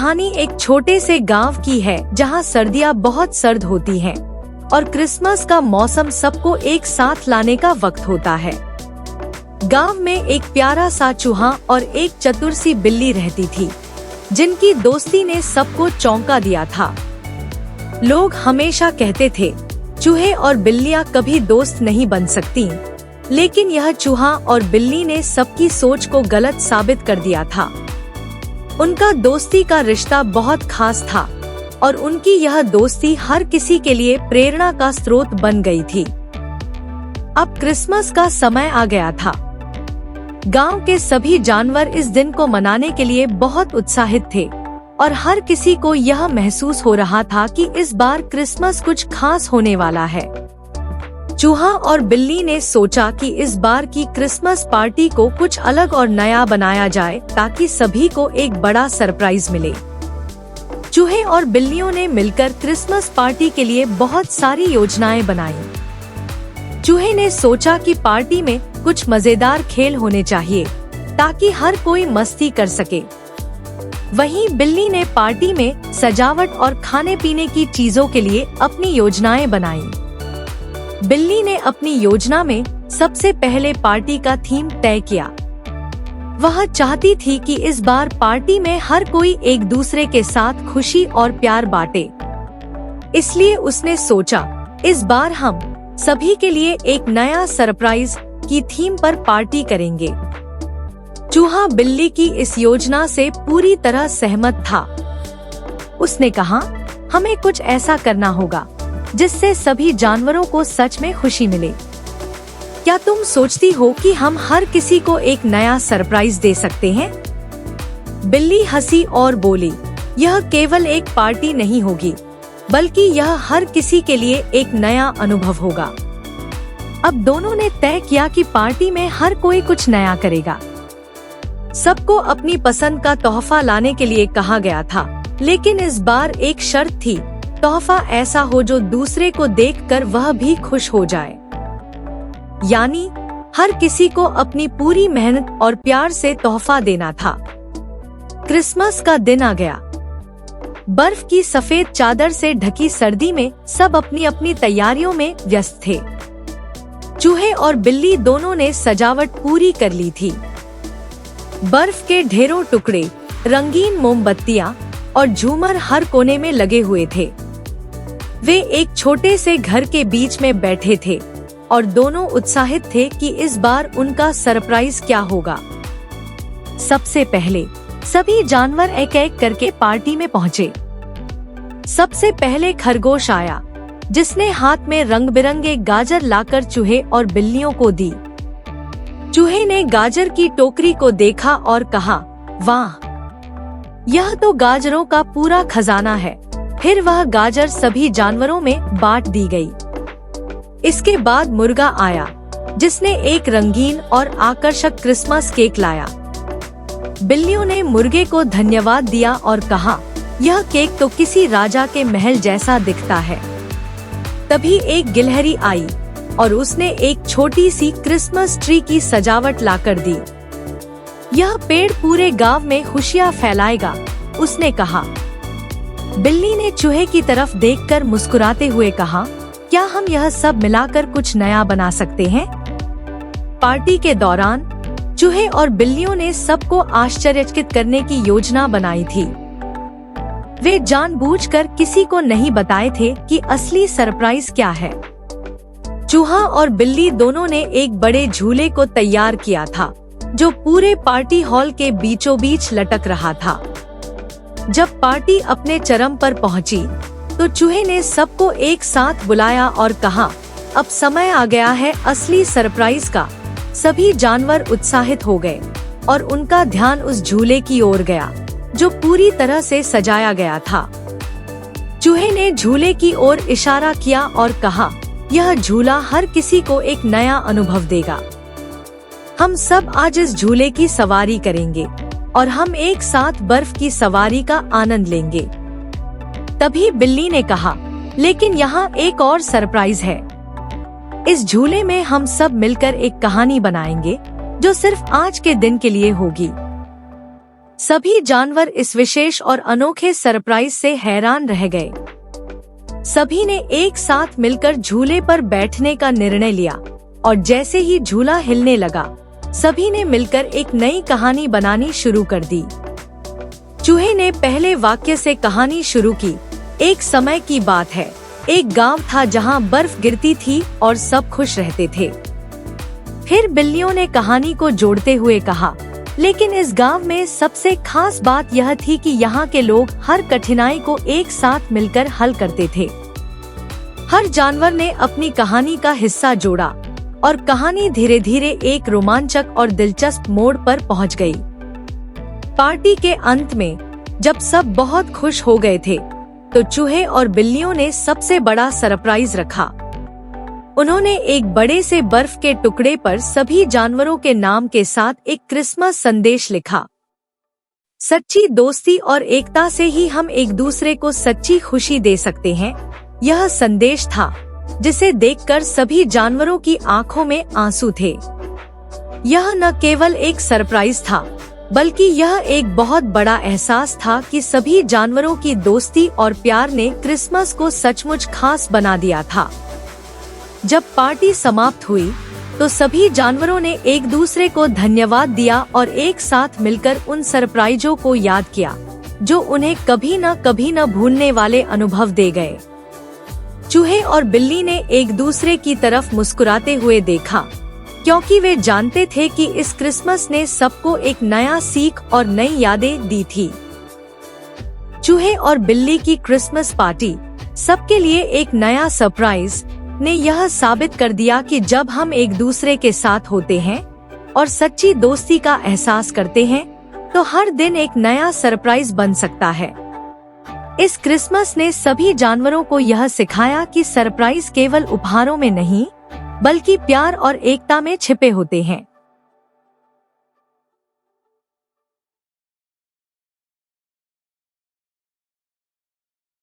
कहानी एक छोटे से गांव की है जहां सर्दियां बहुत सर्द होती हैं और क्रिसमस का मौसम सबको एक साथ लाने का वक्त होता है। गांव में एक प्यारा सा चूहा और एक चतुर सी बिल्ली रहती थी, जिनकी दोस्ती ने सबको चौंका दिया था। लोग हमेशा कहते थे चूहे और बिल्लियां कभी दोस्त नहीं बन सकती, लेकिन यह चूहा और बिल्ली ने सबकी सोच को गलत साबित कर दिया था। उनका दोस्ती का रिश्ता बहुत खास था और उनकी यह दोस्ती हर किसी के लिए प्रेरणा का स्रोत बन गई थी। अब क्रिसमस का समय आ गया था। गांव के सभी जानवर इस दिन को मनाने के लिए बहुत उत्साहित थे और हर किसी को यह महसूस हो रहा था कि इस बार क्रिसमस कुछ खास होने वाला है। चूहा और बिल्ली ने सोचा कि इस बार की क्रिसमस पार्टी को कुछ अलग और नया बनाया जाए ताकि सभी को एक बड़ा सरप्राइज मिले। चूहे और बिल्लियों ने मिलकर क्रिसमस पार्टी के लिए बहुत सारी योजनाएं बनाई। चूहे ने सोचा कि पार्टी में कुछ मजेदार खेल होने चाहिए ताकि हर कोई मस्ती कर सके। वहीं बिल्ली ने पार्टी में सजावट और खाने पीने की चीजों के लिए अपनी योजनाएं बनाई। बिल्ली ने अपनी योजना में सबसे पहले पार्टी का थीम तय किया। वह चाहती थी कि इस बार पार्टी में हर कोई एक दूसरे के साथ खुशी और प्यार बांटे। इसलिए उसने सोचा इस बार हम सभी के लिए एक नया सरप्राइज की थीम पर पार्टी करेंगे। चूहा बिल्ली की इस योजना से पूरी तरह सहमत था। उसने कहा, हमें कुछ ऐसा करना होगा जिससे सभी जानवरों को सच में खुशी मिले। क्या तुम सोचती हो कि हम हर किसी को एक नया सरप्राइज दे सकते हैं? बिल्ली हंसी और बोली, यह केवल एक पार्टी नहीं होगी, बल्कि यह हर किसी के लिए एक नया अनुभव होगा। अब दोनों ने तय किया कि पार्टी में हर कोई कुछ नया करेगा। सबको अपनी पसंद का तोहफा लाने के लिए कहा गया था, लेकिन इस बार एक शर्त थी, तोहफा ऐसा हो जो दूसरे को देखकर वह भी खुश हो जाए। यानी हर किसी को अपनी पूरी मेहनत और प्यार से तोहफा देना था। क्रिसमस का दिन आ गया। बर्फ की सफेद चादर से ढकी सर्दी में सब अपनी अपनी तैयारियों में व्यस्त थे। चूहे और बिल्ली दोनों ने सजावट पूरी कर ली थी। बर्फ के ढेरों टुकड़े, रंगीन मोमबत्तियां और झूमर हर कोने में लगे हुए थे। वे एक छोटे से घर के बीच में बैठे थे और दोनों उत्साहित थे कि इस बार उनका सरप्राइज क्या होगा। सबसे पहले सभी जानवर एक एक करके पार्टी में पहुँचे। सबसे पहले खरगोश आया, जिसने हाथ में रंग बिरंगे गाजर लाकर चूहे और बिल्लियों को दी। चूहे ने गाजर की टोकरी को देखा और कहा, वाह, यह तो गाजरों का पूरा खजाना है। फिर वह गाजर सभी जानवरों में बांट दी गई। इसके बाद मुर्गा आया, जिसने एक रंगीन और आकर्षक क्रिसमस केक लाया। बिल्लियों ने मुर्गे को धन्यवाद दिया और कहा, यह केक तो किसी राजा के महल जैसा दिखता है। तभी एक गिलहरी आई और उसने एक छोटी सी क्रिसमस ट्री की सजावट लाकर दी। यह पेड़ पूरे गांव में खुशियां फैलाएगा, उसने कहा। बिल्ली ने चूहे की तरफ देखकर मुस्कुराते हुए कहा, क्या हम यह सब मिलाकर कुछ नया बना सकते हैं? पार्टी के दौरान चूहे और बिल्लियों ने सबको आश्चर्यचकित करने की योजना बनाई थी। वे जानबूझकर किसी को नहीं बताए थे कि असली सरप्राइज क्या है। चूहा और बिल्ली दोनों ने एक बड़े झूले को तैयार किया था, जो पूरे पार्टी हॉल के बीचों बीच लटक रहा था। जब पार्टी अपने चरम पर पहुंची, तो चूहे ने सबको एक साथ बुलाया और कहा, अब समय आ गया है असली सरप्राइज का। सभी जानवर उत्साहित हो गए और उनका ध्यान उस झूले की ओर गया, जो पूरी तरह से सजाया गया था। चूहे ने झूले की ओर इशारा किया और कहा, यह झूला हर किसी को एक नया अनुभव देगा। हम सब आज इस झूले की सवारी करेंगे और हम एक साथ बर्फ की सवारी का आनंद लेंगे। तभी बिल्ली ने कहा, लेकिन यहाँ एक और सरप्राइज है। इस झूले में हम सब मिलकर एक कहानी बनाएंगे जो सिर्फ आज के दिन के लिए होगी। सभी जानवर इस विशेष और अनोखे सरप्राइज से हैरान रह गए। सभी ने एक साथ मिलकर झूले पर बैठने का निर्णय लिया और जैसे ही झूला हिलने लगा, सभी ने मिलकर एक नई कहानी बनानी शुरू कर दी। चूहे ने पहले वाक्य से कहानी शुरू की। एक समय की बात है, एक गांव था जहां बर्फ गिरती थी और सब खुश रहते थे। फिर बिल्लियों ने कहानी को जोड़ते हुए कहा, लेकिन इस गांव में सबसे खास बात यह थी कि यहाँ के लोग हर कठिनाई को एक साथ मिलकर हल करते थे। हर जानवर ने अपनी कहानी का हिस्सा जोड़ा और कहानी धीरे धीरे एक रोमांचक और दिलचस्प मोड़ पर पहुँच गई। पार्टी के अंत में जब सब बहुत खुश हो गए थे, तो चूहे और बिल्लियों ने सबसे बड़ा सरप्राइज रखा। उन्होंने एक बड़े से बर्फ के टुकड़े पर सभी जानवरों के नाम के साथ एक क्रिसमस संदेश लिखा। सच्ची दोस्ती और एकता से ही हम एक दूसरे को सच्ची खुशी दे सकते हैं, यह संदेश था, जिसे देखकर सभी जानवरों की आंखों में आंसू थे। यह न केवल एक सरप्राइज था, बल्कि यह एक बहुत बड़ा एहसास था कि सभी जानवरों की दोस्ती और प्यार ने क्रिसमस को सचमुच खास बना दिया था। जब पार्टी समाप्त हुई, तो सभी जानवरों ने एक दूसरे को धन्यवाद दिया और एक साथ मिलकर उन सरप्राइजों को याद किया, जो उन्हें कभी न भूलने वाले अनुभव दे गए। चूहे और बिल्ली ने एक दूसरे की तरफ मुस्कुराते हुए देखा, क्योंकि वे जानते थे कि इस क्रिसमस ने सबको एक नया सीख और नई यादें दी थी। चूहे और बिल्ली की क्रिसमस पार्टी सबके लिए एक नया सरप्राइज ने यह साबित कर दिया कि जब हम एक दूसरे के साथ होते हैं और सच्ची दोस्ती का एहसास करते हैं, तो हर दिन एक नया सरप्राइज बन सकता है। इस क्रिसमस ने सभी जानवरों को यह सिखाया कि सरप्राइज केवल उपहारों में नहीं, बल्कि प्यार और एकता में छिपे होते हैं।